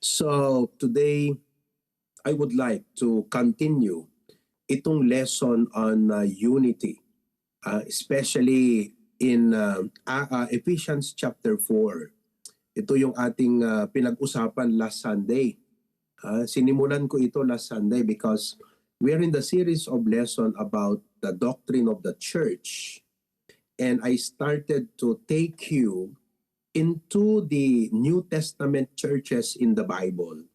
So today, I would like to continue itong lesson on unity, especially in Ephesians chapter 4. Ito yung ating pinag-usapan last Sunday. Sinimulan ko ito last Sunday because we're in the series of lesson about the doctrine of the church. And I started to take you into the New Testament churches in the Bible.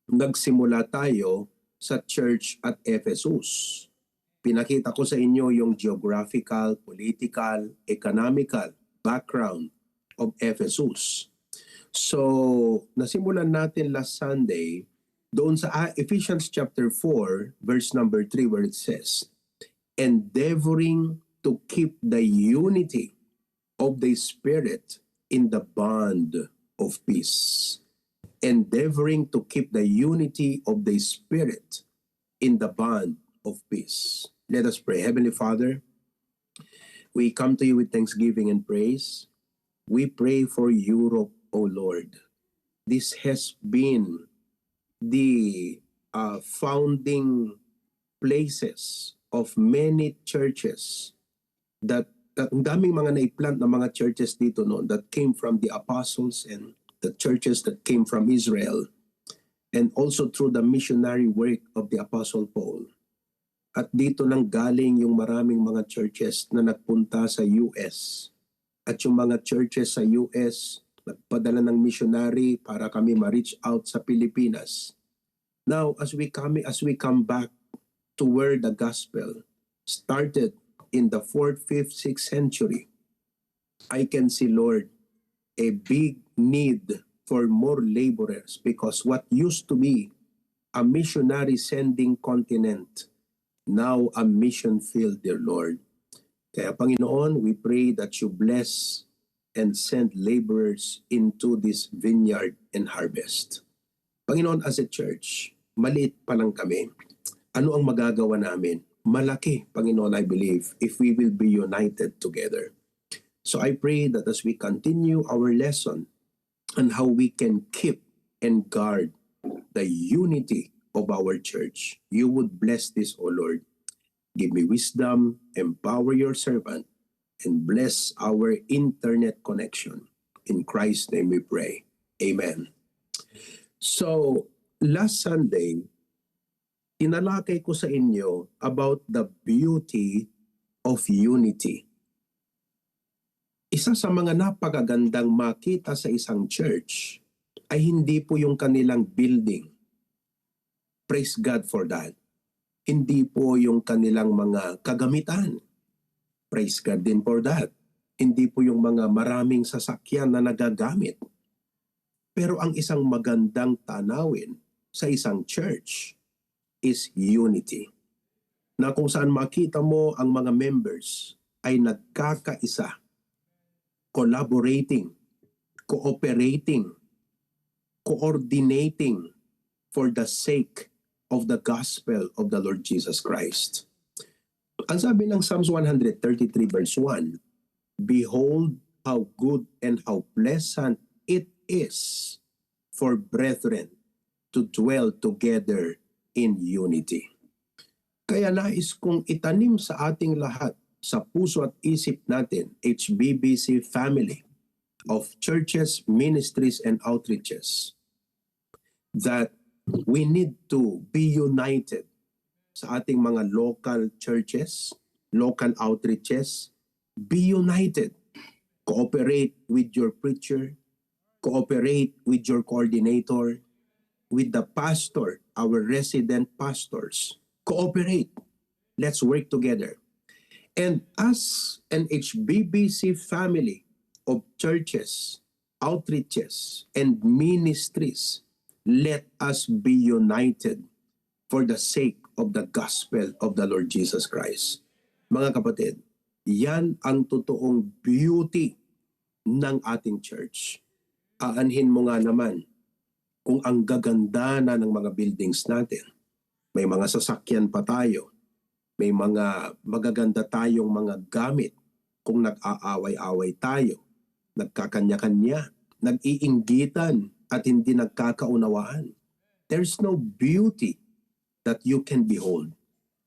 Nagsimula tayo sa church at Ephesus. Pinakita ko sa inyo yung geographical, political, economical background of Ephesus. So, nasimulan natin last Sunday doon sa Ephesians chapter 4, verse number 3 where it says, endeavoring to keep the unity of the Spirit in the bond of peace. Endeavoring to keep the unity of the Spirit in the bond of peace. Let us pray. Heavenly Father, we come to you with thanksgiving and praise. We pray for Europe, O Lord. This has been the founding places of many churches that ang daming mga naiplant na mga churches dito noon that came from the apostles and the churches that came from Israel and also through the missionary work of the Apostle Paul. At dito nang galing yung maraming mga churches na nagpunta sa US. At yung mga churches sa US nagpadala ng missionary para kami ma-reach out sa Pilipinas. Now, as we come back to where the gospel started in the 4th, 5th, 6th century, I can see, Lord, a big need for more laborers because what used to be a missionary sending continent, now a mission field, dear Lord. Kaya Panginoon, we pray that you bless and send laborers into this vineyard and harvest. Panginoon, as a church, maliit pa lang kami. Ano ang magagawa namin? Malaki, Panginoon, I believe, if we will be united together. So I pray that as we continue our lesson on how we can keep and guard the unity of our church, you would bless this, O Lord. Give me wisdom, empower your servant, and bless our internet connection. In Christ's name we pray. Amen. So, last Sunday, tinalakay ko sa inyo about the beauty of unity. Isa sa mga napakagandang makita sa isang church ay hindi po yung kanilang building. Praise God for that. Hindi po yung kanilang mga kagamitan. Praise God din for that. Hindi po yung mga maraming sasakyan na nagagamit. Pero ang isang magandang tanawin sa isang church is unity. Na kung saan makita mo ang mga members ay nagkakaisa, collaborating, cooperating, coordinating for the sake of the gospel of the Lord Jesus Christ. Ang sabi ng Psalms 133 verse 1, behold how good and how pleasant it is for brethren to dwell together in unity. Kaya nais kong itanim sa ating lahat, sa puso at isip natin, HBBC family of churches, ministries, and outreaches, that we need to be united sa ating mga local churches, local outreaches. Be united. Cooperate with your preacher, cooperate with your coordinator, with the pastor, our resident pastors. Cooperate. Let's work together. And as an HBBC family of churches, outreaches, and ministries, let us be united for the sake of the gospel of the Lord Jesus Christ. Mga kapatid, yan ang totoong beauty ng ating church. Aanhin mo nga naman kung ang gaganda na ng mga buildings natin. May mga sasakyan pa tayo. May mga magaganda tayong mga gamit kung nag-aaway-away tayo, nagkakanya-kanya, nag-iinggitan, at hindi nagkakaunawaan. There's no beauty that you can behold.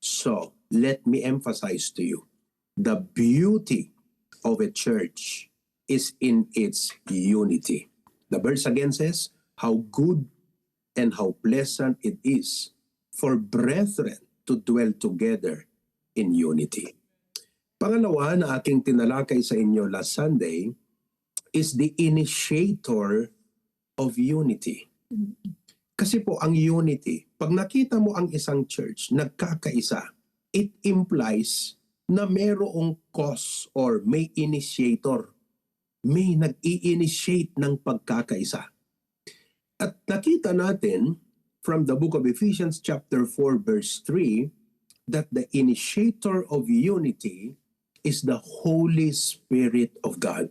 So, let me emphasize to you, the beauty of a church is in its unity. The verse again says, how good and how pleasant it is for brethren to dwell together in unity. Pangalawa na aking tinalakay sa inyo last Sunday is the initiator of unity. Kasi po ang unity, pag nakita mo ang isang church nagkakaisa, it implies na mayroong cause or may initiator, may nag-i-initiate ng pagkakaisa. At nakita natin from the book of Ephesians chapter 4 verse 3 that the initiator of unity is the Holy Spirit of God.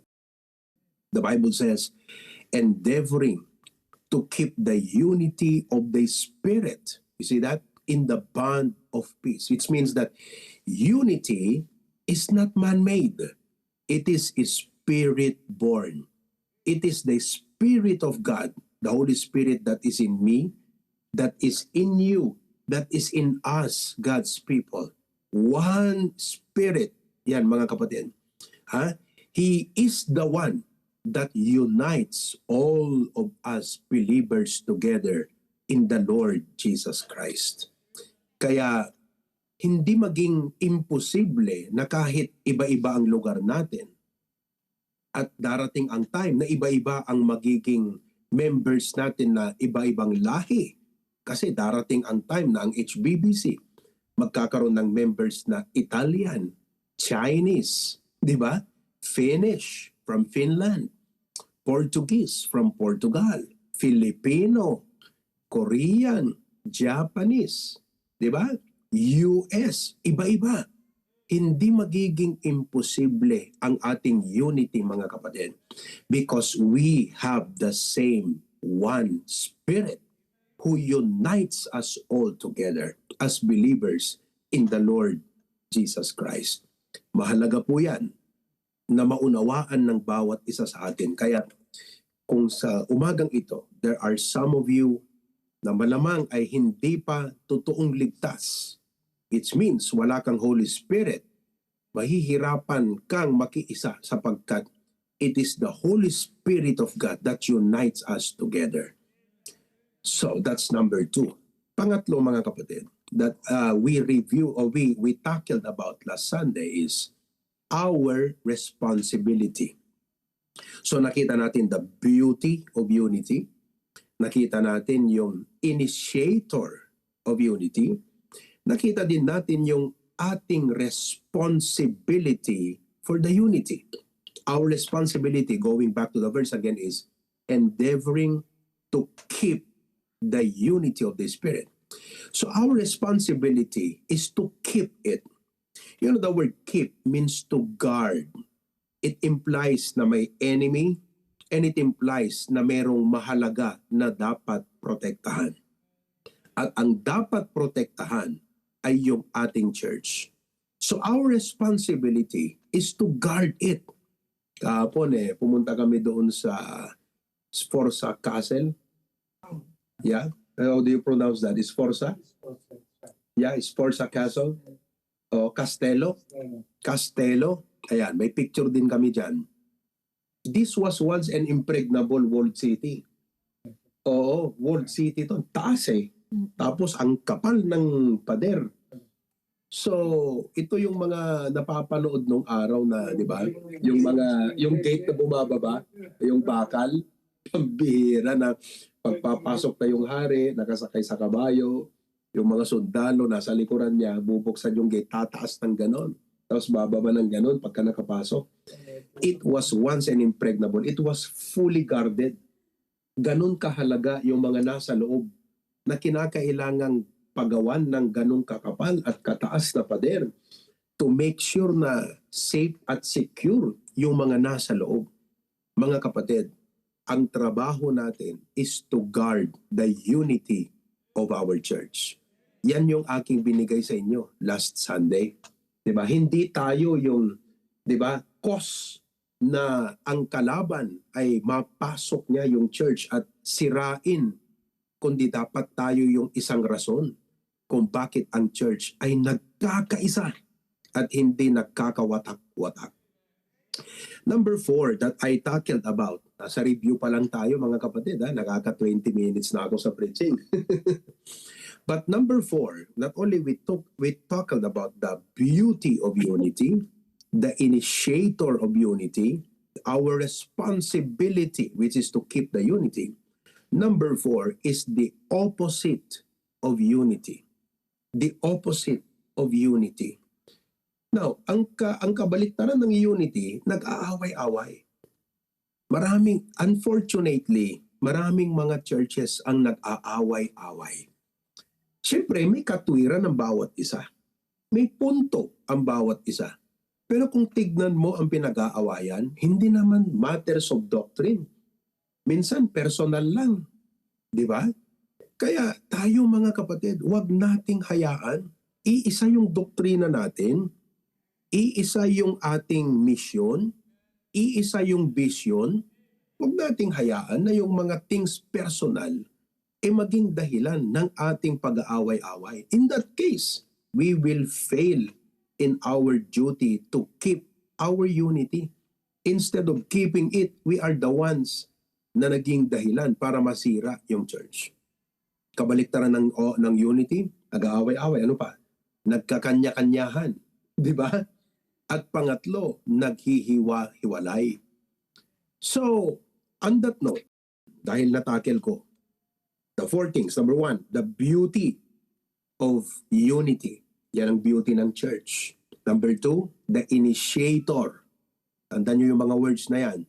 The Bible says, endeavoring to keep the unity of the Spirit. You see that? In the bond of peace. Which means that unity is not man-made. It is Spirit-born. It is the Spirit of God, the Holy Spirit that is in me, that is in you, that is in us, God's people. One Spirit. Yan mga kapatid. He is the one that unites all of us believers together in the Lord Jesus Christ. Kaya hindi maging imposible na kahit iba-iba ang lugar natin at darating ang time na iba-iba ang magiging members natin na iba-ibang lahi. Kasi darating ang time na ang HBBC magkakaroon ng members na Italian, Chinese, di ba? Finnish from Finland, Portuguese from Portugal, Filipino, Korean, Japanese, di ba? US, iba-iba. Hindi magiging imposible ang ating unity mga kapatid because we have the same one Spirit who unites us all together as believers in the Lord Jesus Christ. Mahalaga po yan na maunawaan ng bawat isa sa atin. Kaya kung sa umagang ito, there are some of you na malamang ay hindi pa totoong ligtas. It means wala kang Holy Spirit. Mahihirapan kang makiisa sapagkat it is the Holy Spirit of God that unites us together. So that's number 2. Pangatlo mga kapatid, that we review or we tackled about last Sunday is our responsibility. So nakita natin the beauty of unity, nakita natin yung initiator of unity, nakita din natin yung ating responsibility for the unity. Our responsibility, going back to the verse again, is endeavoring to keep the unity of the Spirit. So our responsibility is to keep it. You know, the word keep means to guard. It implies na may enemy and it implies na mayroong mahalaga na dapat protektahan. At ang dapat protektahan ay yung ating church. So our responsibility is to guard it. Kahapon pumunta kami doon sa Sforza Castle. Yeah? How do you pronounce that? Sforza? Yeah, Sforza Castle. O Castello. Castello. Ayan, may picture din kami dyan. This was once an impregnable walled city. Oo, walled city to. Taas Tapos ang kapal ng pader. So, ito yung mga napapanood nung araw na, di ba? Yung gate na bumababa, yung bakal, pambihira na pagpapasok na yung hari, nakasakay sa kabayo, yung mga sundalo nasa likuran niya, bubuksan yung gate, tataas ng ganon. Tapos bababa ng ganon pagka nakapasok. It was once an impregnable. It was fully guarded. Ganon kahalaga yung mga nasa loob na kinakailangang pagawan ng ganong kakapal at kataas na pader to make sure na safe at secure yung mga nasa loob. Mga kapatid, ang trabaho natin is to guard the unity of our church. Yan yung aking binigay sa inyo last Sunday. 'Di ba? Hindi tayo yung, 'di ba, cause na ang kalaban ay mapasok niya yung church at sirain, kundi dapat tayo yung isang rason kung bakit ang church ay nagkakaisa at hindi nagkakawatak-watak. Number 4 that I tackled about, nasa review pa lang tayo mga kapatid, nakaka 20 minutes na ako sa preaching. But number 4, not only we talked about the beauty of unity, the initiator of unity, our responsibility, which is to keep the unity. Number 4 is the opposite of unity. The opposite of unity. Now, ang kabaliktaran ng unity, nag-aaway-away. Unfortunately, maraming mga churches ang nag-aaway-away. Siyempre, may katwiran ng bawat isa. May punto ang bawat isa. Pero kung tignan mo ang pinag-aawayan, hindi naman matters of doctrine. Minsan personal lang. Di ba? Kaya tayo mga kapatid, huwag nating hayaan. Iisa yung doktrina natin, iisa yung ating mission, iisa yung vision. Huwag nating hayaan na yung mga things personal maging dahilan ng ating pag-aaway-away. In that case, we will fail in our duty to keep our unity. Instead of keeping it, we are the ones na naging dahilan para masira yung church. Kabaliktaran ng unity, nag-aaway-away, ano pa? Nagkakanya-kanyahan, di ba? At pangatlo, naghihiwa-hiwalay. So, on that note, dahil natakel ko, the 4 things. Number 1, the beauty of unity. Yan ang beauty ng church. Number 2, the initiator. Tandaan nyo yung mga words na yan.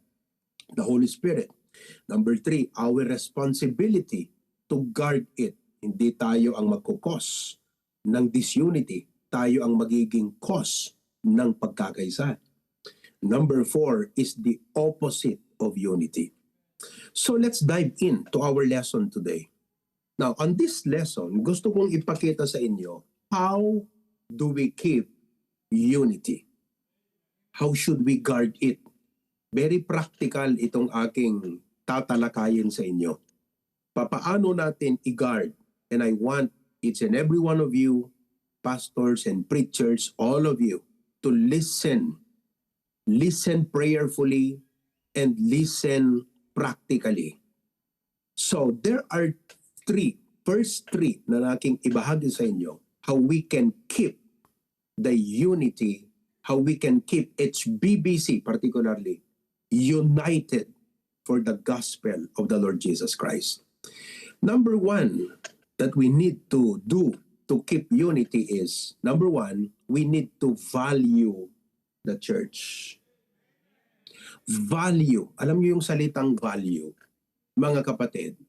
The Holy Spirit. Number 3, our responsibility to guard it. Hindi tayo ang magkukos ng disunity. Tayo ang magiging cause ng pagkakaisa. Number 4 is the opposite of unity. So let's dive in to our lesson today. Now, on this lesson, gusto kong ipakita sa inyo, how do we keep unity? How should we guard it? Very practical itong aking tatalakayin sa inyo. Papaano natin i-guard? And I want each and every one of you, pastors and preachers, all of you, to listen. Listen prayerfully and listen practically. So, there are first three na aking ibahagi sa inyo, how we can keep the unity, how we can keep HBBC particularly united for the gospel of the Lord Jesus Christ. Number 1 that we need to do to keep unity is, number 1, we need to value the church. Value. Alam niyo yung salitang value, mga kapatid,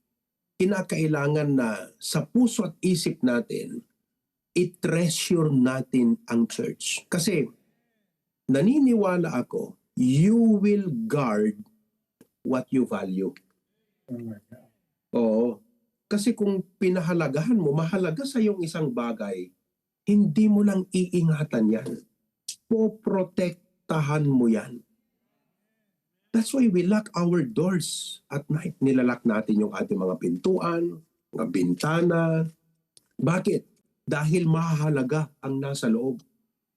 kinakailangan na sa puso at isip natin, i-treasure natin ang church. Kasi naniniwala ako, you will guard what you value. Oo. Kasi kung pinahalagahan mo, mahalaga sa iyong isang bagay, hindi mo lang iingatan yan. Poprotektahan mo yan. That's why we lock our doors at night. Nilalak natin yung ating mga pintuan, mga bintana. Bakit? Dahil mahalaga ang nasa loob.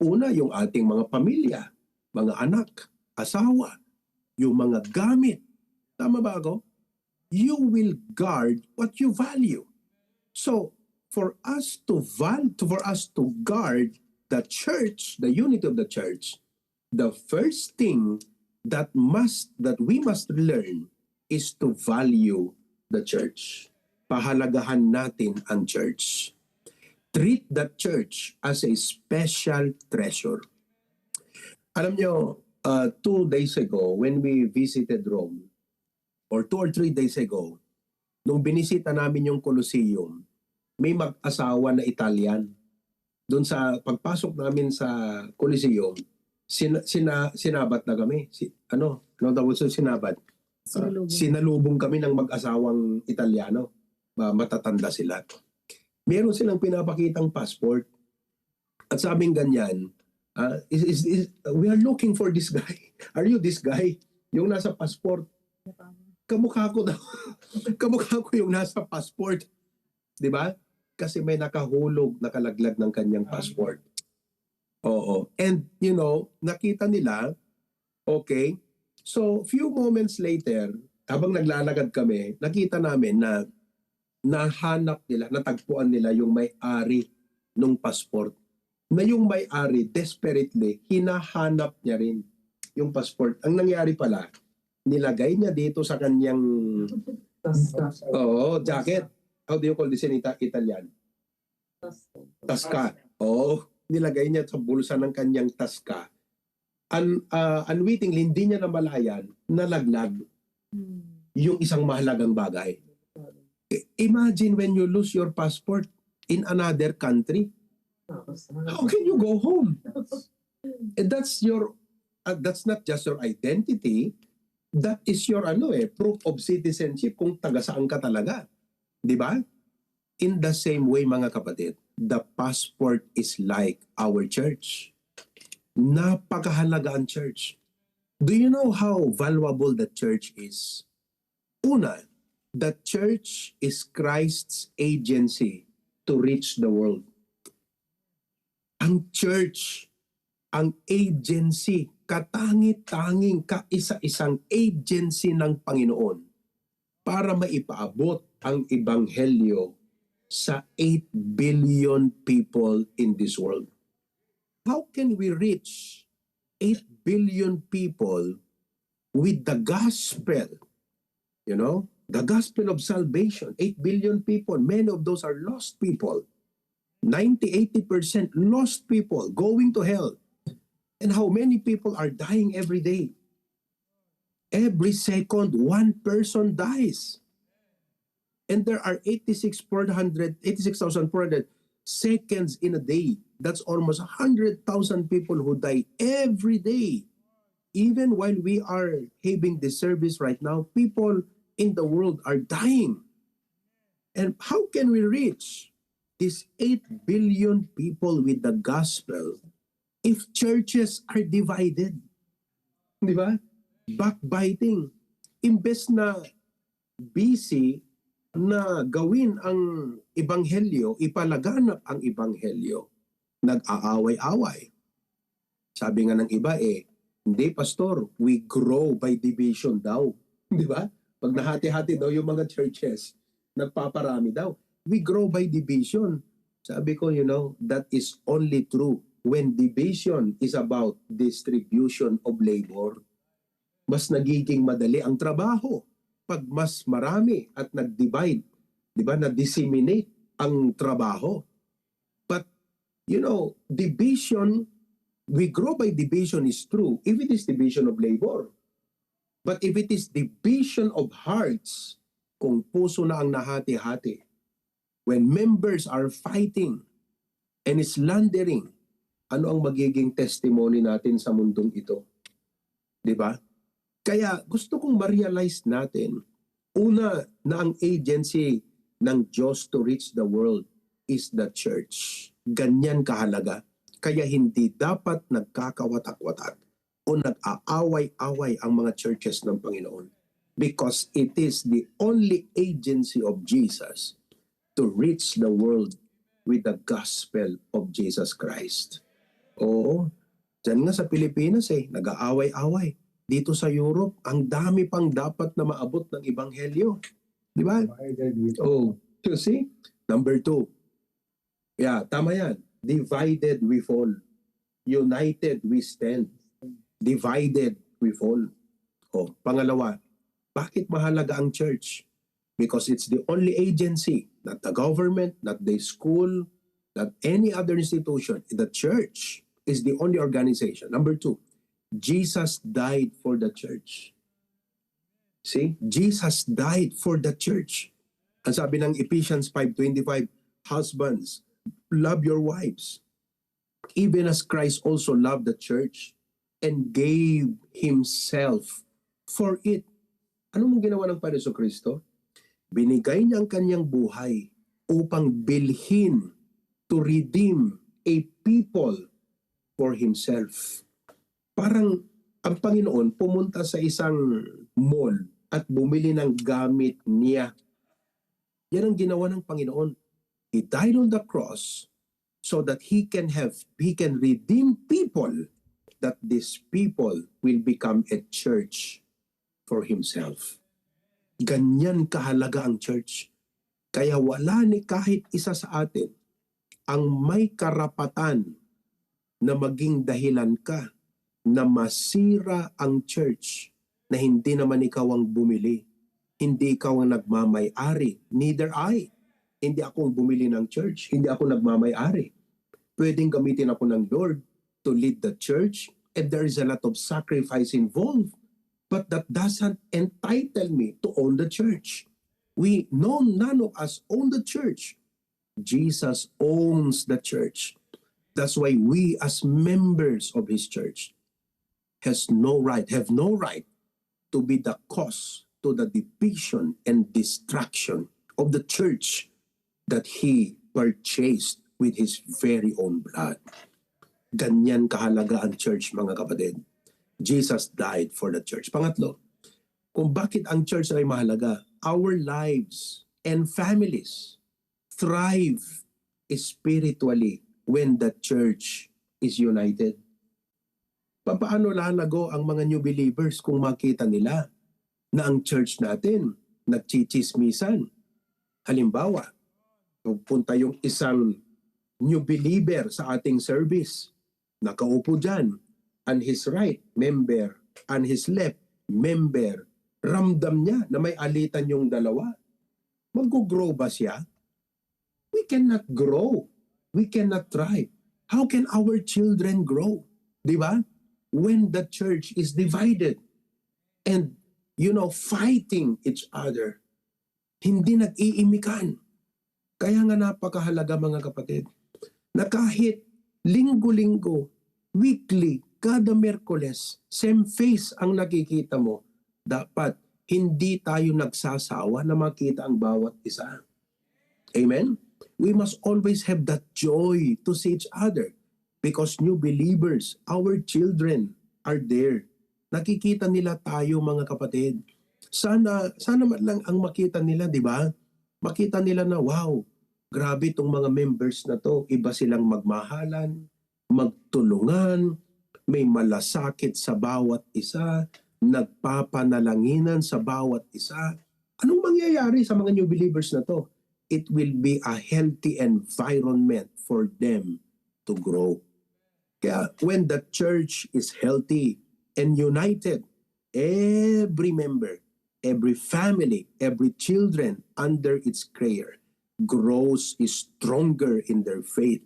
Una, yung ating mga pamilya, mga anak, asawa, yung mga gamit. Tama ba ako? You will guard what you value. So, for us to guard the church, the unity of the church, the first thing that we must learn is to value the church. Pahalagahan natin ang church. Treat the church as a special treasure. Alam nyo, 2 days ago, when we visited Rome, or 2 or 3 days ago, nung binisita namin yung Colosseum, may mag-asawa na Italian. Doon sa pagpasok namin sa Colosseum, sinabat na kami. Ano tawag sa sinabat? Sinalubong kami ng mag-asawang Italiano. Matatanda sila. Meron silang pinapakitang passport. At sabing ganyan, We are looking for this guy. Are you this guy? Yung nasa passport. Kamukha ko daw. Kamukha ko yung nasa passport. Di ba? Kasi may nakahulog, nakalaglag ng kanyang passport. Oo. And, nakita nila, okay, so few moments later, habang naglalakad kami, nakita namin na nahanap nila, natagpuan nila yung may-ari ng passport. Na yung may-ari, desperately, hinahanap niya rin yung passport. Ang nangyari pala, nilagay niya dito sa kanyang jacket. How do you call this in Italian? Tasca. Nilagay niya sa bulsa ng kanyang tasca. Unwittingly, hindi niya namalayan, nalaglag yung isang mahalagang bagay. Imagine when you lose your passport in another country. How can you go home? And that's not just your identity. That is your proof of citizenship kung taga saan ka talaga. Di ba? In the same way, mga kapatid, the passport is like our church. Napakahalaga ang church. Do you know how valuable the church is? Una, the church is Christ's agency to reach the world. Ang church, ang agency, katangi-tanging kaisa-isang agency ng Panginoon para maipaabot ang ebanghelyo sa 8 billion people in this world. How can we reach 8 billion people with the gospel? The gospel of salvation. 8 billion people, many of those are lost people. 90-80% lost people going to hell. And how many people are dying every day? Every second, one person dies. And there are 86,400 seconds in a day. That's almost 100,000 people who die every day. Even while we are having this service right now, people in the world are dying. And how can we reach these 8 billion people with the gospel if churches are divided? Di ba? Backbiting. Imbes na busy na gawin ang ebanghelyo, ipalaganap ang ebanghelyo, nag-aaway-away. Sabi nga ng iba hindi pastor, we grow by division daw. Di ba? Pag nahati-hati daw yung mga churches, nagpaparami daw. We grow by division. Sabi ko, that is only true when division is about distribution of labor. Mas nagiging madali ang trabaho pag mas marami at nag-divide, di ba, na-disseminate ang trabaho. But, division, we grow by division is true if it is division of labor. But if it is division of hearts, kung puso na ang nahati-hati, when members are fighting and slandering, ano ang magiging testimony natin sa mundong ito? Di ba? Kaya gusto kong ma-realize natin, una na ang agency ng Diyos to reach the world is the church. Ganyan kahalaga. Kaya hindi dapat nagkakawatak-watak o nag-aaway-away ang mga churches ng Panginoon. Because it is the only agency of Jesus to reach the world with the gospel of Jesus Christ. Oo, dyan nga sa Pilipinas nag-aaway-away. Dito sa Europe, ang dami pang dapat na maabot ng ebanghelyo. Di ba? You see? Number 2. Yeah, tama yan. Divided we fall. United we stand. Divided we fall. Pangalawa, bakit mahalaga ang church? Because it's the only agency, not the government, not the school, not any other institution. The church is the only organization. Number 2, Jesus died for the church. See? Jesus died for the church. Ang sabi ng Ephesians 5:25, husbands, love your wives, even as Christ also loved the church and gave Himself for it. Ano mong ginawa ng Panginoon Kristo? Binigay niya ang kanyang buhay upang bilhin, to redeem a people for himself. Parang ang Panginoon pumunta sa isang mall at bumili ng gamit niya. Yan ang ginawa ng Panginoon. He died on the cross so that he can redeem people, that these people will become a church for himself. Ganyan kahalaga ang church. Kaya wala ni kahit isa sa atin ang may karapatan na maging dahilan ka na masira ang church na hindi naman ikaw ang bumili. Hindi ikaw ang nagmamay-ari. Neither I. Hindi ako ang bumili ng church. Hindi ako nagmamay-ari. Pwedeng gamitin ako ng Lord to lead the church, and there is a lot of sacrifice involved. But that doesn't entitle me to own the church. None of us own the church. Jesus owns the church. That's why we as members of his church have no right to be the cause to the division and destruction of the church that he purchased with his very own blood. Ganyan kahalaga ang church, mga kapatid. Jesus died for the church. Pangatlo, kung bakit ang church ay mahalaga, our lives and families thrive spiritually when the church is united. Paano lalago ang mga new believers kung makita nila na ang church natin nagchichismisan? Halimbawa, pupunta yung isang new believer sa ating service, nakaupo dyan, on his right, member, on his left, member. Ramdam niya na may alitan yung dalawa. Mag-grow ba siya? We cannot grow. We cannot thrive. How can our children grow? Di ba? When the church is divided and, fighting each other. Hindi nag-iimikan. Kaya nga napakahalaga, mga kapatid, na kahit linggo-linggo, weekly, kada Miyerkules, same face ang nakikita mo, dapat hindi tayo nagsasawa na makita ang bawat isa. Amen? We must always have that joy to see each other because new believers, our children are there. Nakikita nila tayo, mga kapatid. Sana man lang ang makita nila, di ba? Makita nila na, wow, grabe itong mga members na to. Iba silang magmahalan, magtulungan, may malasakit sa bawat isa, nagpapanalanginan sa bawat isa. Anong mangyayari sa mga new believers na to? It will be a healthy environment for them to grow. Kaya when the church is healthy and united, every member, every family, every children under its care grows stronger in their faith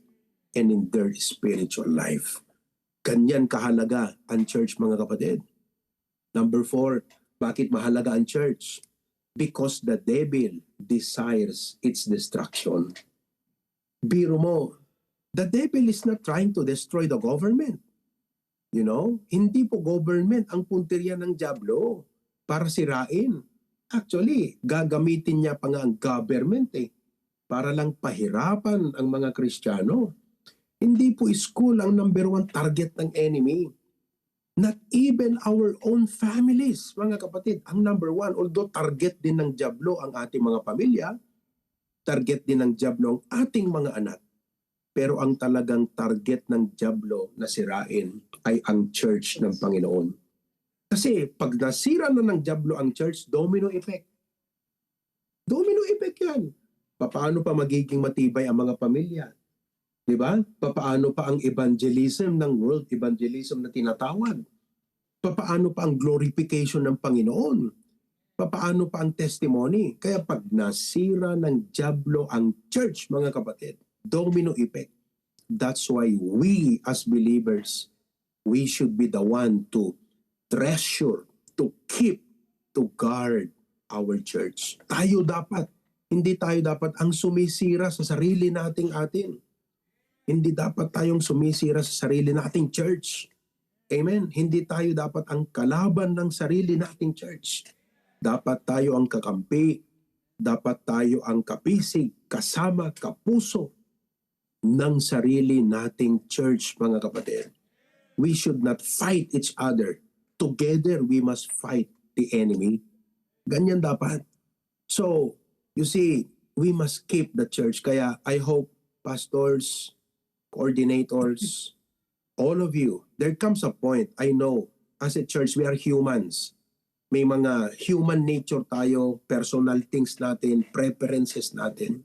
and in their spiritual life. Ganyan kahalaga ang church, mga kapatid. Number 4, bakit mahalaga ang church? Because the devil desires its destruction. Biro mo, the devil is not trying to destroy the government. Hindi po government ang punteriya ng dyablo para sirain. Actually, gagamitin niya pa nga ang government para lang pahirapan ang mga Kristiyano. Hindi po school ang number 1 target ng enemy. Not even our own families, mga kapatid. Ang number 1, although target din ng dyablo ang ating mga pamilya, target din ng dyablo ang ating mga anak. Pero ang talagang target ng dyablo na sirain ay ang church ng Panginoon. Kasi pag nasira na ng dyablo ang church, domino effect. Domino effect yan. Paano pa magiging matibay ang mga pamilya? Diba? Paano pa ang evangelism ng world evangelism na tinatawag? Paano pa ang glorification ng Panginoon? Paano pa ang testimony? Kaya pag nasira ng dyablo ang church, mga kapatid, domino effect. That's why we as believers, we should be the one to treasure, to keep, to guard our church. Hindi tayo dapat ang sumisira sa sarili nating atin. Hindi dapat tayong sumisira sa sarili nating church. Amen? Hindi tayo dapat ang kalaban ng sarili nating church. Dapat tayo ang kakampi. Dapat tayo ang kapisig, kasama, kapuso ng sarili nating church, mga kapatid. we should not fight each other. Together, we must fight the enemy. Ganyan dapat. So, you see, we must keep the church. Kaya I hope pastors, coordinators, all of you, there comes a point, I know, as a church, we are humans. May mga human nature tayo, personal things natin, preferences natin.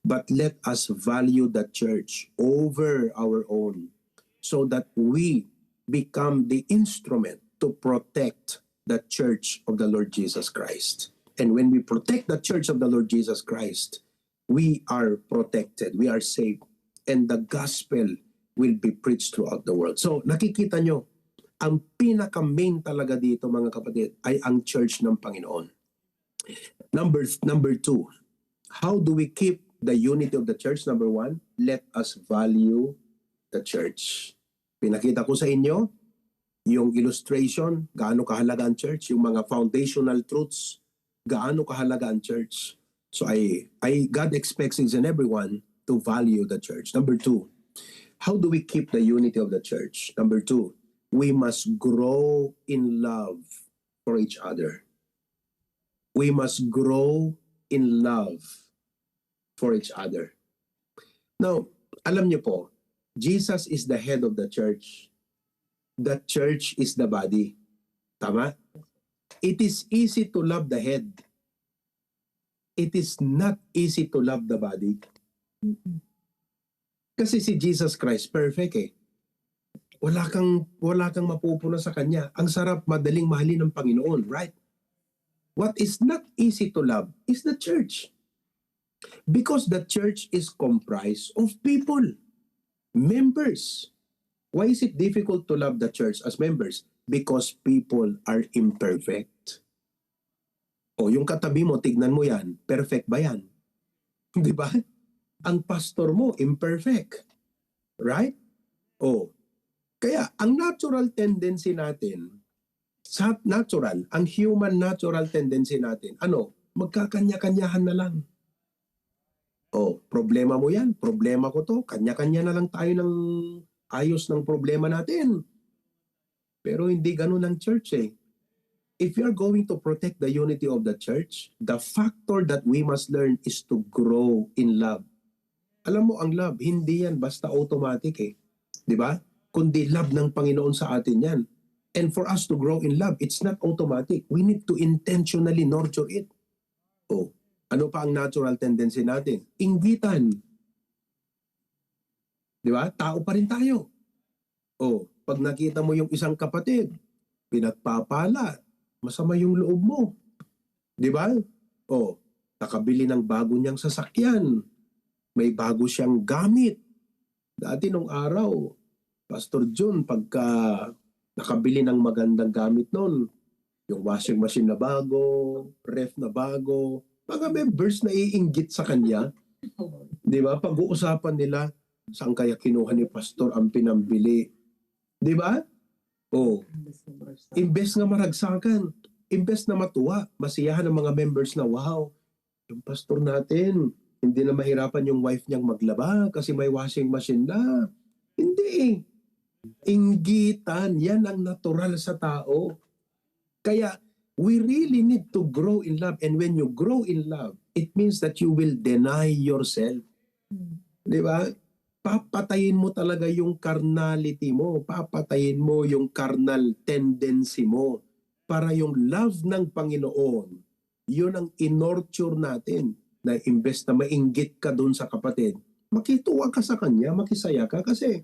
But let us value the church over our own so that we become the instrument to protect the church of the Lord Jesus Christ. And when we protect the church of the Lord Jesus Christ, we are protected, we are saved, and the gospel will be preached throughout the world. So nakikita nyo, ang pinaka-main talaga dito mga kapatid ay ang church ng Panginoon. Number two, how do we keep the unity of the church? Number one, let us value the church. Pinakita ko sa inyo yung illustration, gaano kahalaga ang church, yung mga foundational truths, gaano kahalaga ang church. So God expects each and everyone to value the church. Number two, how do we keep the unity of the church? Number two, we must grow in love for each other. We must grow in love for each other. Now, alam niyo po, Jesus is the head of the church. The church is the body. Tama? It is easy to love the head. It is not easy to love the body. Kasi si Jesus Christ, perfect eh. Wala kang mapupuna sa kanya. Ang sarap, madaling mahalin ng Panginoon, right? What is not easy to love is the church. Because the church is comprised of people, members. Why is it difficult to love the church as members? Because people are imperfect. O yung katabi mo, tignan mo yan, perfect ba yan? Di ba? Ang pastor mo, imperfect. Right? O, kaya ang natural tendency natin, ang human natural tendency natin, magkakanya-kanyahan na lang. O, problema mo yan, problema ko to, kanya-kanya na lang tayo ng ayos ng problema natin. Pero hindi ganun ang church eh. If you are going to protect the unity of the church, the factor that we must learn is to grow in love. Alam mo, ang love, hindi yan basta automatic eh. Di ba? Kundi love ng Panginoon sa atin yan. And for us to grow in love, it's not automatic. We need to intentionally nurture it. Oh, ano pa ang natural tendency natin? Inggitan. Di ba? Tao pa rin tayo. Oh, pag nakita mo yung isang kapatid, pinagpapala, masama yung loob mo. Di ba? Oh, nakabili ng bago niyang sasakyan. May bago siyang gamit. Dati nung araw, Pastor Jun, pagka nakabili ng magandang gamit noon, yung washing machine na bago, ref na bago, mga members na iinggit sa kanya. Di ba? Pag-uusapan nila, saan kaya kinuha ni Pastor ang pinambili? Di ba? Oh, imbes nga maragsakan, imbes na matuwa, masiyahan ng mga members na, wow, yung pastor natin, hindi na mahirapan yung wife niyang maglaba kasi may washing machine na. Hindi. Inggitan, yan ang natural sa tao. Kaya, we really need to grow in love. And when you grow in love, it means that you will deny yourself. Di ba? Papatayin mo talaga yung carnality mo. Papatayin mo yung carnal tendency mo. Para yung love ng Panginoon, yun ang inorture natin. Na imbes na mainggit ka dun sa kapatid, makituwa ka sa kanya, makisaya ka. Kasi,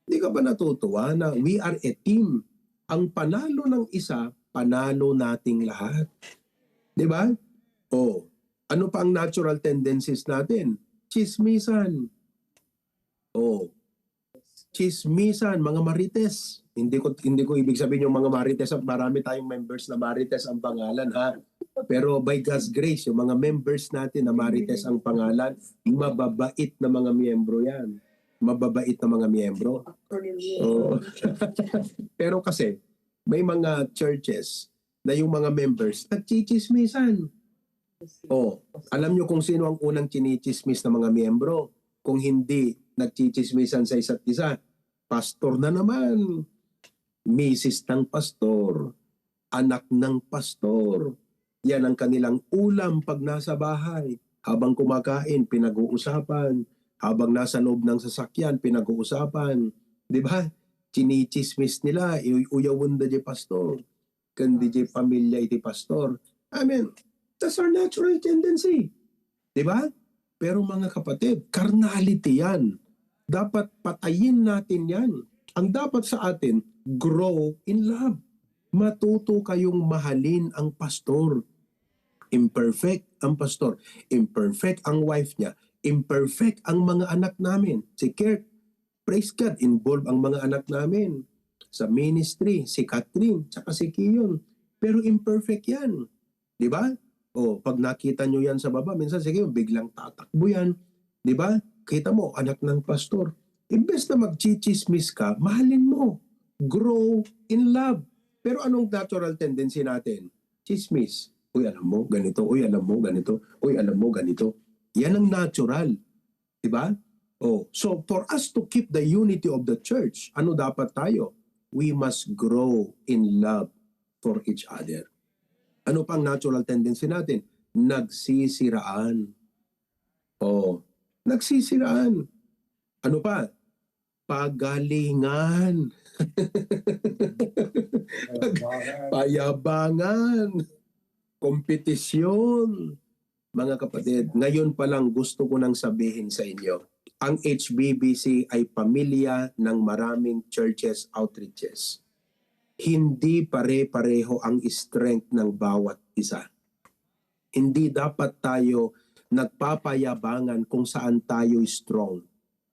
di ka ba natutuwa na we are a team. Ang panalo ng isa, panalo nating lahat. Di ba? O, ano pa ang natural tendencies natin? Chismisan. O, chismisan, mga marites. Hindi ko ibig sabihin yung mga marites, marami tayong members na marites ang pangalan ha. Pero by God's grace, yung mga members natin na marites ang pangalan, mababait na mga miyembro yan. Mababait na mga miyembro. Oh. Pero kasi, may mga churches na yung mga members nagchichismisan. Oh, alam nyo kung sino ang unang chinichismis ng mga miyembro? Kung hindi nagchichismisan sa isa't isa, pastor na naman. misis ng pastor, anak ng pastor. Yan ang kanilang ulam pag nasa bahay. Habang kumakain, pinag-uusapan. Habang nasa loob ng sasakyan, pinag-uusapan. Di ba? Chinichismis nila, uyawon da di pastor. Kandi di pamilya iti pastor. I mean, that's our natural tendency. Di ba? Pero mga kapatid, carnality yan. Dapat patayin natin yan. Ang dapat sa atin, grow in love. Matuto kayong mahalin ang pastor. Imperfect ang pastor. Imperfect ang wife niya. Imperfect ang mga anak namin. Si Kirk, praise God, involve ang mga anak namin sa ministry. Si Catherine, tsaka si Kiyon. Pero imperfect yan. Di ba? O, pag nakita nyo yan sa baba, minsan sige, biglang tatakbo yan. Di ba? Kita mo, anak ng pastor. Imbes na mag-chichismis ka, mahalin mo. Grow in love. Pero anong natural tendency natin? Chismis. Uy, alam mo, ganito. Uy, alam mo, ganito. Uy, alam mo, ganito. Yan ang natural. Diba? Oh, so for us to keep the unity of the church, ano dapat tayo? We must grow in love for each other. Ano pang natural tendency natin? Nagsisiraan. Oh, nagsisiraan. Ano pa? Pagalingan. Payabangan. Kompetisyon. Mga kapatid, ngayon pa lang gusto ko nang sabihin sa inyo, ang HBBC ay pamilya ng maraming churches outreaches. Hindi pare-pareho ang strength ng bawat isa. Hindi dapat tayo nagpapayabangan kung saan tayo strong.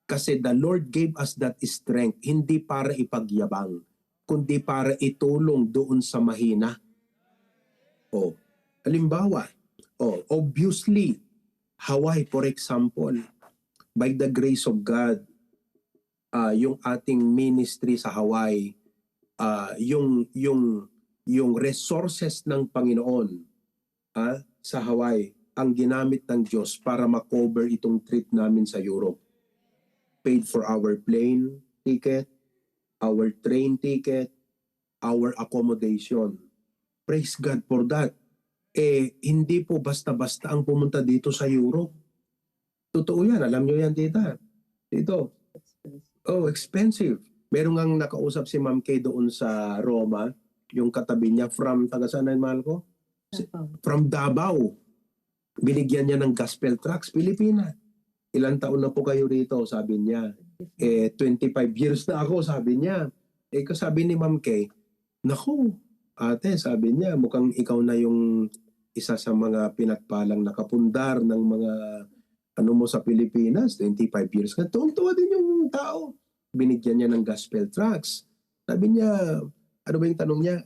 Kasi the Lord gave us that strength, hindi para ipagyabang, kundi para itulong doon sa mahina. O, halimbawa, obviously, Hawaii, for example, by the grace of God, yung ating ministry sa Hawaii, yung resources ng Panginoon sa Hawaii, ang ginamit ng Diyos para makover itong trip namin sa Europe. Paid for our plane ticket, our train ticket, our accommodation. Praise God for that. Hindi po basta-basta ang pumunta dito sa Europe. Totoo yan. Alam nyo yan, tita. Dito. Oh, expensive. Meron ngang nakausap si Ma'am Kay doon sa Roma, yung katabi niya from, taga saan na mahal ko? From Davao. Binigyan niya ng gospel tracts, Pilipina. Ilang taon na po kayo rito, sabi niya. 25 years na ako, sabi niya. Sabi ni Ma'am Kay, naku, ate, sabi niya, mukhang ikaw na yung isa sa mga pinagpalang nakapundar ng mga mo sa Pilipinas, 25 years ka. Tuwang-tuwa din yung tao. Binigyan niya ng gospel tracts. Sabi niya, ano ba yung tanong niya?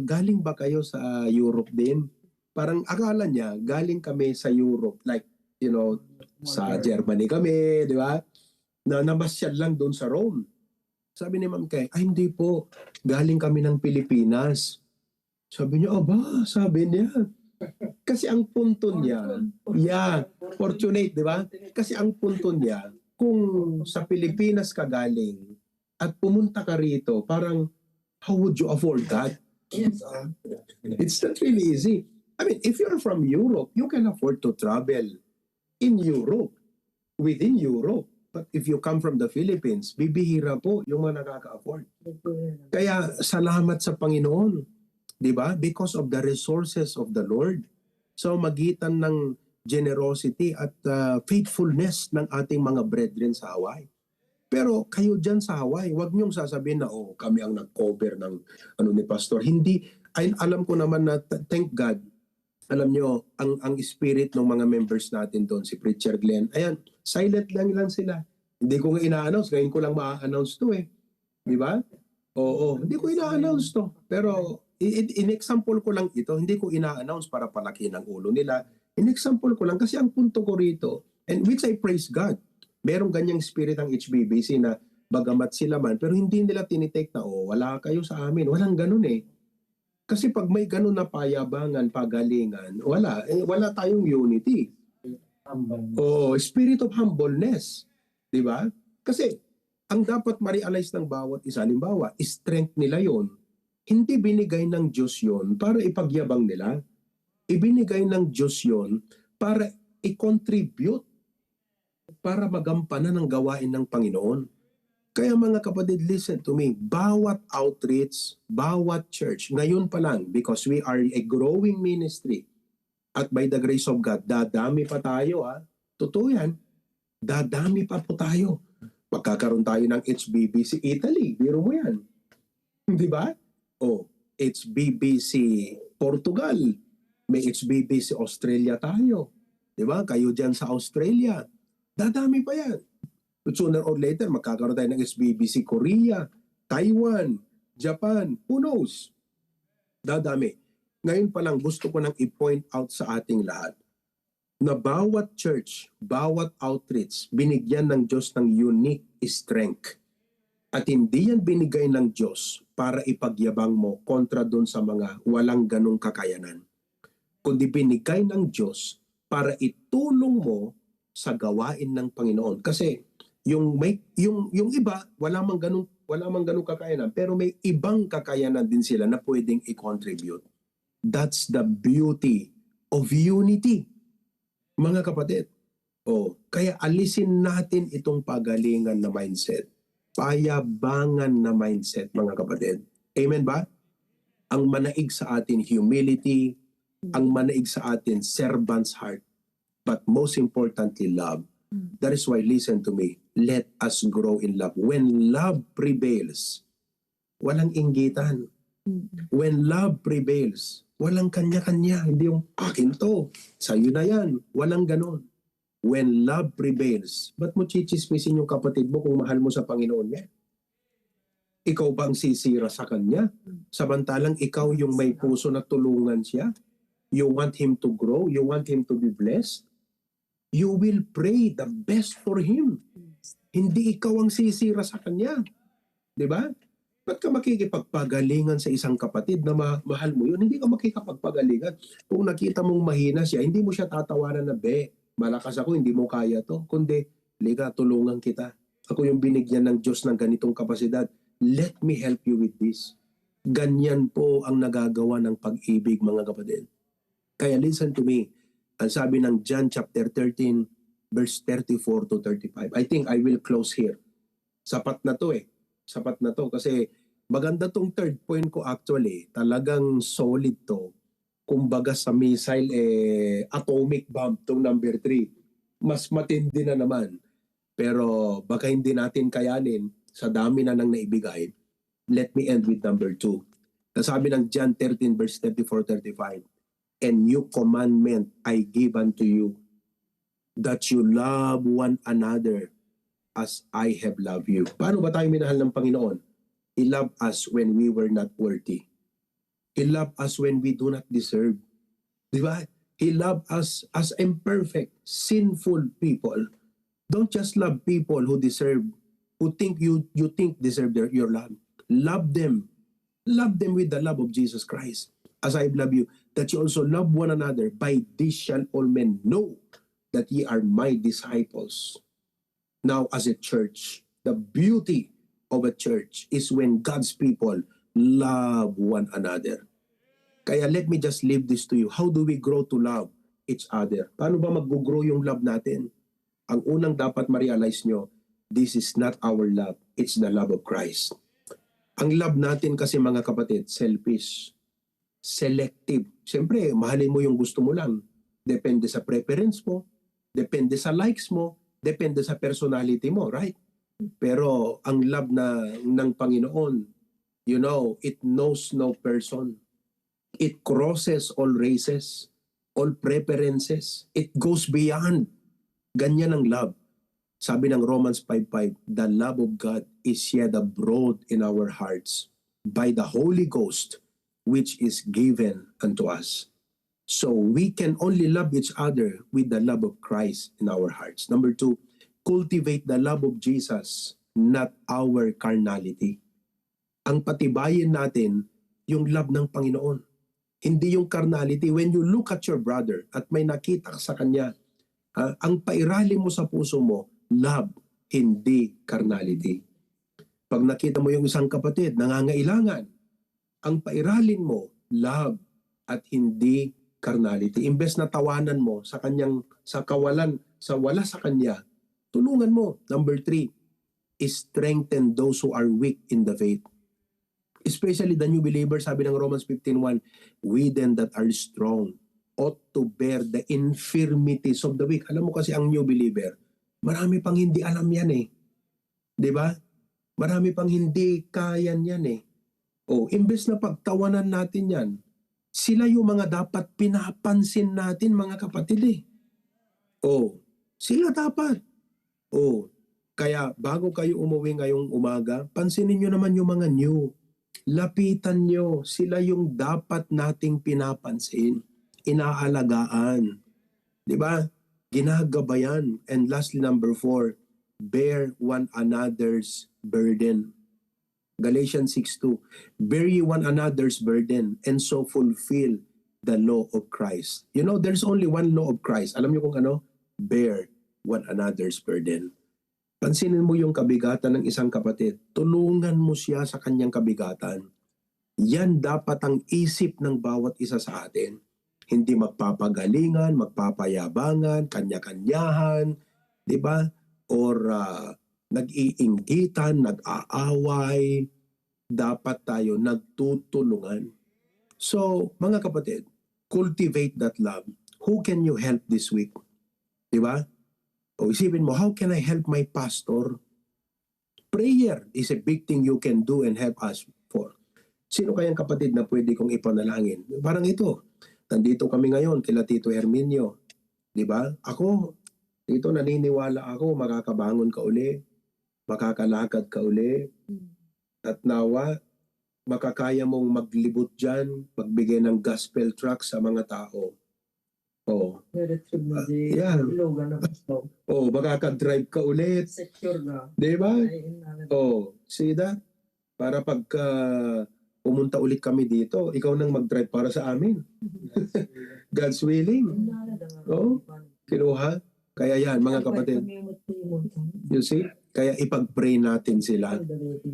Galing ba kayo sa Europe din? Parang akala niya, galing kami sa Europe. Like, sa Germany kami, di ba? Na namasyal lang doon sa Rome. Sabi ni Ma'am Kay, hindi po. Galing kami ng Pilipinas. Sabi niya, sabi niya. Kasi ang punto niya, fortunate, di ba? Kasi ang punto niya, kung sa Pilipinas ka galing at pumunta ka rito, parang, how would you afford that? It's not really easy. I mean, if you're from Europe, you can afford to travel in Europe, within Europe. But if you come from the Philippines, bibihira po yung mga nakaka-afford. Kaya salamat sa Panginoon, di ba? Because of the resources of the Lord. So magitan ng generosity at faithfulness ng ating mga brethren sa Hawaii. Pero kayo dyan sa Hawaii, wag niyong sasabihin na, kami ang nag-cover ng ni Pastor. Hindi, alam ko naman na, thank God, alam niyo, ang spirit ng mga members natin doon, si Preacher Glenn, ayan, silent lang sila. Hindi ko nga ina-announce, ngayon ko lang ma-announce to Di ba? Oo, hindi ko ina-announce to. Pero, in-example ko lang ito, hindi ko ina-announce para palaki ng ulo nila. In-example ko lang kasi ang punto ko rito, and which I praise God, merong ganyang spirit ang HBBC na bagamat sila man, pero hindi nila tinitake na, wala kayo sa amin. Walang ganun Kasi pag may ganun na payabangan, pagalingan, wala tayong unity. Spirit of humbleness. Di ba? Kasi Ang dapat ma-realize ng bawat isa, halimbawa, strength nila yon, hindi binigay ng Diyos yon para ipagyabang nila. Ibinigay ng Diyos yon para i-contribute, para magampanan ng gawain ng Panginoon. Kaya mga kapatid, listen to me, bawat outreach, bawat church, ngayon pa lang, because we are a growing ministry, at by the grace of God, dadami pa tayo ha. Totoo yan, dadami pa po tayo. Magkakaroon tayo ng HBBC Italy, biro mo yan. Di ba? O, HBBC Portugal, may HBBC Australia tayo. Di ba? Kayo dyan sa Australia, dadami pa yan. Sooner or later, magkakaroon tayo ng SBBC Korea, Taiwan, Japan, who knows? Dadami. Ngayon pa lang, gusto ko nang i-point out sa ating lahat na bawat church, bawat outreach, binigyan ng Diyos ng unique strength. At hindi yan binigay ng Diyos para ipagyabang mo kontra doon sa mga walang ganong kakayanan. Kundi binigay ng Diyos para itulong mo sa gawain ng Panginoon. Kasi yung iba wala mang ganung kakayanan, pero may ibang kakayanan din sila na pwedeng i-contribute. That's the beauty of unity, mga kapatid. Kaya alisin natin itong pagalingan na mindset, payabangan na mindset, mga kapatid. Amen ba? Ang manaig sa atin humility, ang manaig sa atin servant's heart, but most importantly love. That is why, listen to me, let us grow in love. When love prevails, walang inggitan. When love prevails, walang kanya-kanya. Hindi yung akin to, sa'yo na yan. Walang ganon. When love prevails, ba't mo chichismisin yung kapatid mo kung mahal mo sa Panginoon niya? Ikaw bang sisira sa kanya? Samantalang ikaw yung may puso na tulungan siya. You want him to grow. You want him to be blessed. You will pray the best for him. Hindi ikaw ang sisira sa kanya. Diba? Ba't ka makikipagpagalingan sa isang kapatid na mahal mo yun? Hindi ka makikipagpagalingan. Kung nakita mong mahina siya, hindi mo siya tatawanan na, be, malakas ako, hindi mo kaya to. Kundi, liga, tulungan kita. Ako yung binigyan ng Diyos ng ganitong kapasidad. Let me help you with this. Ganyan po ang nagagawa ng pag-ibig, mga kapatid. Kaya listen to me. Ang sabi ng John chapter 13, verse 34 to 35. I think I will close here. Sapat na to eh. Sapat na to kasi maganda tong third point ko actually. Talagang solid to. Kumbaga sa missile atomic bomb tong number 3. Mas matindi na naman. Pero baka hindi natin kayanin sa dami na nang naibigay. Let me end with number 2. Sabi ng John 13 verse 34-35. And new commandment I give unto you, that you love one another as I have loved you. Paano ba tayo minahal ng Panginoon? He loved us when we were not worthy. He loved us when we do not deserve. Di ba? He loved us as imperfect, sinful people. Don't just love people who deserve, who think you think deserve your love. Love them. Love them with the love of Jesus Christ. As I love you, that you also love one another. By this shall all men know that ye are my disciples. Now, as a church, the beauty of a church is when God's people love one another. Kaya let me just leave this to you. How do we grow to love each other? Paano ba mag-grow yung love natin? Ang unang dapat ma-realize nyo, this is not our love. It's the love of Christ. Ang love natin kasi, mga kapatid, selfish. Selective. Siyempre, mahalin mo yung gusto mo lang. Depende sa preference mo, depende sa likes mo, depende sa personality mo, right? Pero ang love ng Panginoon, you know, it knows no person. It crosses all races, all preferences. It goes beyond. Ganyan ang love. Sabi ng Romans 5:5, the love of God is shed abroad in our hearts by the Holy Ghost, which is given unto us. So we can only love each other with the love of Christ in our hearts. Number 2, cultivate the love of Jesus, not our carnality. Ang patibayin natin, yung love ng Panginoon. Hindi yung carnality. When you look at your brother at may nakita ka sa kanya, ang pairali mo sa puso mo, love, hindi carnality. Pag nakita mo yung isang kapatid, nangangailangan, ang pairalin mo, love at hindi carnality. Imbes na tawanan mo sa kanyang, sa kawalan, sa wala sa kanya, tulungan mo. Number 3, strengthen those who are weak in the faith. Especially the new believers, sabi ng Romans 15:1, we then that are strong ought to bear the infirmities of the weak. Alam mo kasi ang new believer, marami pang hindi alam yan eh. Di ba? Marami pang hindi kaya yan eh. O, imbes na pagtawanan natin yan, sila yung mga dapat pinapansin natin mga kapatid eh. O, sila dapat. O, kaya bago kayo umuwi ngayong umaga, pansinin nyo naman yung mga new. Lapitan nyo, sila yung dapat nating pinapansin, inaalagaan. Di ba? Ginagabayan. And lastly, number 4, bear one another's burden. Galatians 6:2, bear ye one another's burden and so fulfill the law of Christ. You know, there's only one law of Christ. Alam niyo kung ano? Bear one another's burden. Pansinin mo yung kabigatan ng isang kapatid. Tulungan mo siya sa kanyang kabigatan. Yan dapat ang isip ng bawat isa sa atin. Hindi magpapagalingan, magpapayabangan, kanya-kanyahan, di ba? Or nag-iinggitan, nag-aaway. Dapat tayo nagtutulungan. So, mga kapatid, cultivate that love. Who can you help this week? Di ba? O isipin mo, how can I help my pastor? Prayer is a big thing you can do and help us for. Sino kayang kapatid na pwede kong ipanalangin? Parang ito, nandito kami ngayon kila Tito Herminio. Di ba? Ako, dito naniniwala ako, makakabangon ka uli, makakalakad ka uli, at nawa, makakaya mong maglibot dyan, magbigay ng gospel tract sa mga tao. Oh. Yeah. Oh, makaka-drive ka ulit. Secure na. Di ba? Oh, see that? Para pagka pumunta ulit kami dito, ikaw nang mag-drive para sa amin. God's willing. Oh, kinuha. Kaya yan, mga kapatid. You see? Kaya ipag-pray natin sila.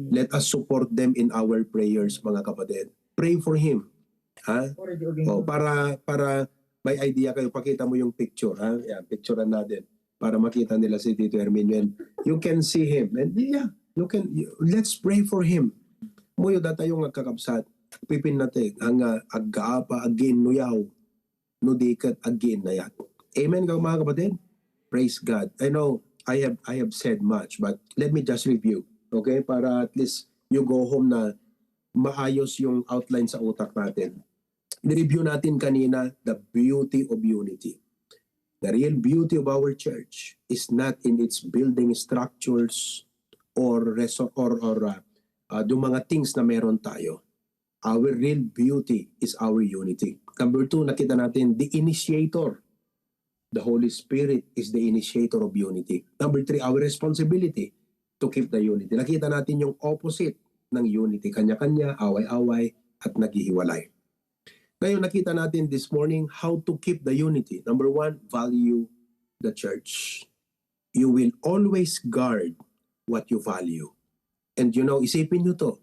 Let us support them in our prayers, mga kapatid. Pray for him. Ha? Oh, para may idea kayo, pakita mo yung picture, ha? Yeah, picturean natin para makita nila si Tito Herminio. And you can see him. And yeah, let's pray for him. Muyo data yung kakabsat. Pipin natin, hanga aggaapa, agin nuyaw, nudikat, agin nayat. Amen, mga kapatid? Praise God. I know I have said much, but let me just review. Okay? Para at least you go home na maayos yung outline sa utak natin. Ni-review natin kanina the beauty of unity. The real beauty of our church is not in its building structures or yung mga things na meron tayo. Our real beauty is our unity. Number 2, nakita natin the initiator. The Holy Spirit is the initiator of unity. Number 3, our responsibility to keep the unity. Nakita natin yung opposite ng unity. Kanya-kanya, away-away, at naghihiwalay. Ngayon nakita natin this morning how to keep the unity. Number 1, value the church. You will always guard what you value. And you know, isipin nyo to,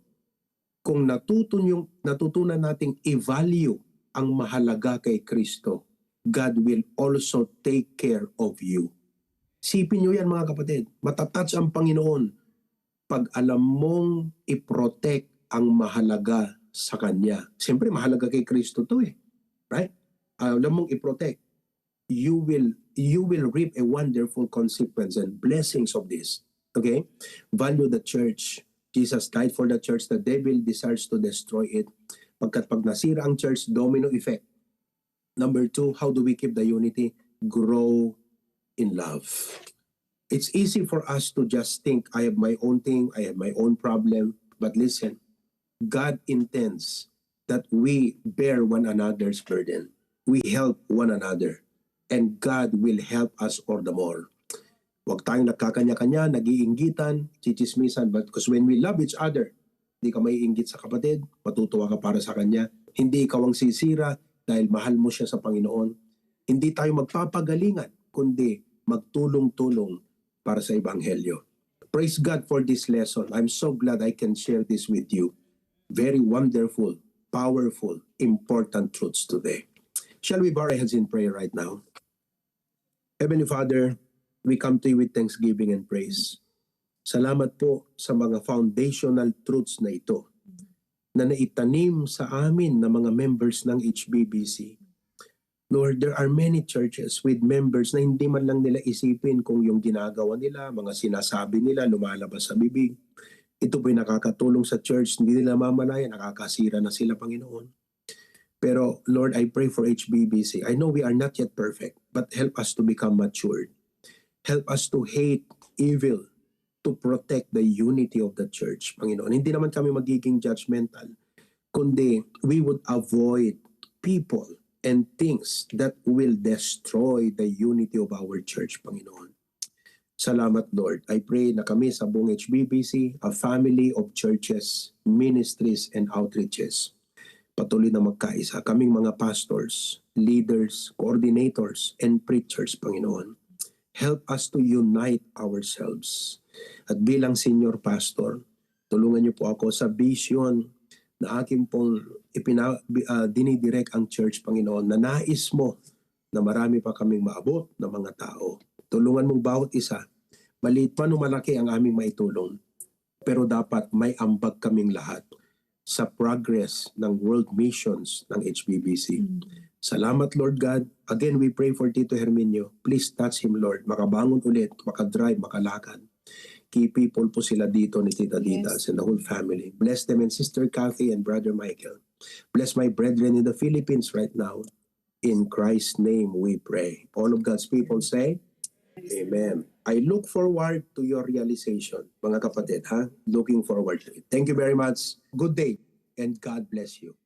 kung natutunan nating i-value ang mahalaga kay Kristo, God will also take care of you. Isipin nyo yan mga kapatid, matatouch ang Panginoon pag alam mong i-protect ang mahalaga sa Kanya. Siyempre, mahalaga kay Kristo to eh. Right? Alam mong i-protect. You will reap a wonderful consequence and blessings of this. Okay? Value the church. Jesus died for the church. The devil desires to destroy it. Pagkat pag nasira ang church, domino effect. Number 2, how do we keep the unity? Grow in love. It's easy for us to just think, I have my own thing, I have my own problem. But listen, God intends that we bear one another's burden. We help one another. And God will help us all the more. Huwag tayong nagkakanya-kanya, nag-iinggitan, chichismisan. But because when we love each other, hindi ka maiinggit sa kapatid, matutuwa ka para sa kanya. Hindi ikaw ang sisira dahil mahal mo siya sa Panginoon. Hindi tayo magpapagalingan, kundi magtulong-tulong para sa Ebanghelyo. Praise God for this lesson. I'm so glad I can share this with you. Very wonderful, powerful, important truths today. Shall we bow our heads in prayer right now? Heavenly Father, we come to you with thanksgiving and praise. Salamat po sa mga foundational truths na ito na naitanim sa amin na mga members ng HBBC. Lord, there are many churches with members na hindi man lang nila isipin kung yung ginagawa nila, mga sinasabi nila, lumalabas sa bibig. Ito po'y nakakatulong sa church, hindi nila mamalaya, nakakasira na sila, Panginoon. Pero Lord, I pray for HBBC. I know we are not yet perfect, but help us to become matured. Help us to hate evil, to protect the unity of the church, Panginoon. Hindi naman kami magiging judgmental, kundi we would avoid people and things that will destroy the unity of our church, Panginoon. Salamat, Lord. I pray na kami sa buong HBBC, a family of churches, ministries, and outreaches, patuloy na magkaisa. Kaming mga pastors, leaders, coordinators, and preachers, Panginoon. Help us to unite ourselves. At bilang senior pastor, tulungan niyo po ako sa vision na aking pong dinidirect ang church, Panginoon, na nais mo na marami pa kaming maabot na mga tao. Tulungan mong bawat isa, maliit man o malaki ang aming maitulong, pero dapat may ambag kaming lahat sa progress ng world missions ng HBBC. Salamat, Lord God. Again, we pray for Tito Herminio. Please touch him, Lord. Makabangon ulit, makadrive, makalakad. Key people po sila dito ni Tita Ditas and the whole family. Bless them and Sister Kathy and Brother Michael. Bless my brethren in the Philippines right now. In Christ's name we pray. All of God's people say, Amen. I look forward to your realization, mga kapatid, ha? Looking forward to it. Thank you very much. Good day and God bless you.